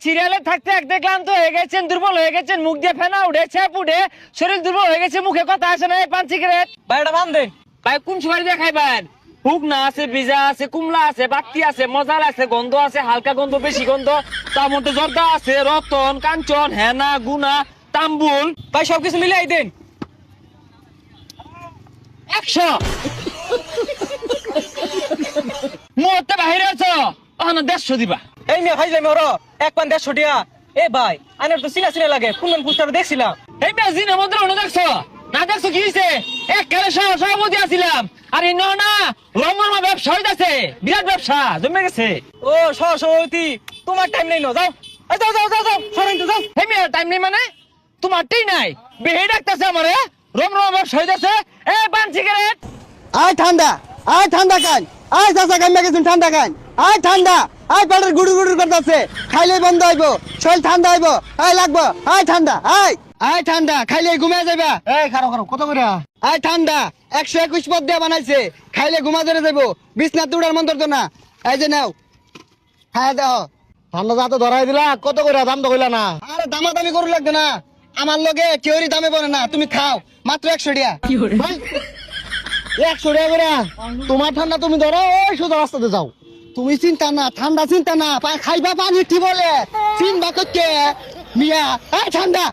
সিরিয়ালে থাকতে একদম ক্লান্ত হয়ে গেছেন, দুর্বল হয়ে গেছেন, মুখ দিয়ে ফেনা উঠে, ছেপ উঠে, শরীর দুর্বল হয়ে গেছে, মুখে কথা আসে না, পান সিগারেট ভাই এটা বান দেন। ভাই কোন সময় দিয়ে খাইবেন? হুকনা আছে, বিজা আছে, কুমলা আছে, বাত্তি আছে, মজাল আছে, গন্ধ আছে, হালকা গন্ধ, বেশি গন্ধ, তার মধ্যে জর্দা আছে, রতন, কাঞ্চন, হেনা, গুনা, তাম্বুল। ভাই সবকিছু মিলাই দেন। 100 মুহূর্তে বাহিরে আছো, ওখানে 150 দিবা। এই মিয়া ভাই যাই মরো এক পান 150 টাকা। এ ভাই আনের তো চিনা চিনা লাগে, কোন পোস্টারে দেখছিলাম। এই মেজিনের মধ্যে অন্য দেখছো না? দেখছো কি হয়েছে? এক কালে সভাপতি আছিলাম, আর এই না রমরমা ব্যবসা হইতাছে, বিরাট ব্যবসা জমে গেছে। ও সহসভাপতি তোমার টাইম নেই না, যাও এই যাও যাও যাও যাও সরেন তো যাও। হে মেয়ের টাইম নেই মানে? তোমারটাই নাই, বেহে ডাকতেছে আমারে, রমরমা ব্যবসা হইতাছে। এ পান সিগারেট আয় ঠান্ডা, আয় ঠান্ডা খান, আয় চাচা কামে গেছেন ঠান্ডা খান, আয় ঠান্ডা, আয় পেটের গুড়ুর গুড়ুর করতেছে, খাইলে বন্ধ হইব, শরীর ঠান্ডা হইব, আয় লাগবো, আয় ঠান্ডা, আয় ঠান্ডা, খাইলে ঘুমিয়ে যাইবা। এই খারো খারো কত করে? আয় ঠান্ডা 121 পদ দিয়ে বানাইছে, খাইলে ঘুমা ধরে যাবো, বিছনা তুড়ার মন্তর তো না। এই যে নাও খায় দেহ। ঠান্ডা যা তো ধরাই দিলা, কত করে দাম তো কইলা না? আরে দামাদামি করু লাগবে না, আমার লগে কেউরি দামে পড়ে না, তুমি খাও মাত্র 100 টাকা। ভাই 100 টাকা করে? তোমার ঠান্ডা তুমি ধরো, ওই সোজা রাস্তাতে যাও। তুমি চিন্তা না, ঠান্ডা চিন্তা না, খাইবা পানি ঠিক বলে চিনবা কচ্ছে মিয়া। আয় ঠান্ডা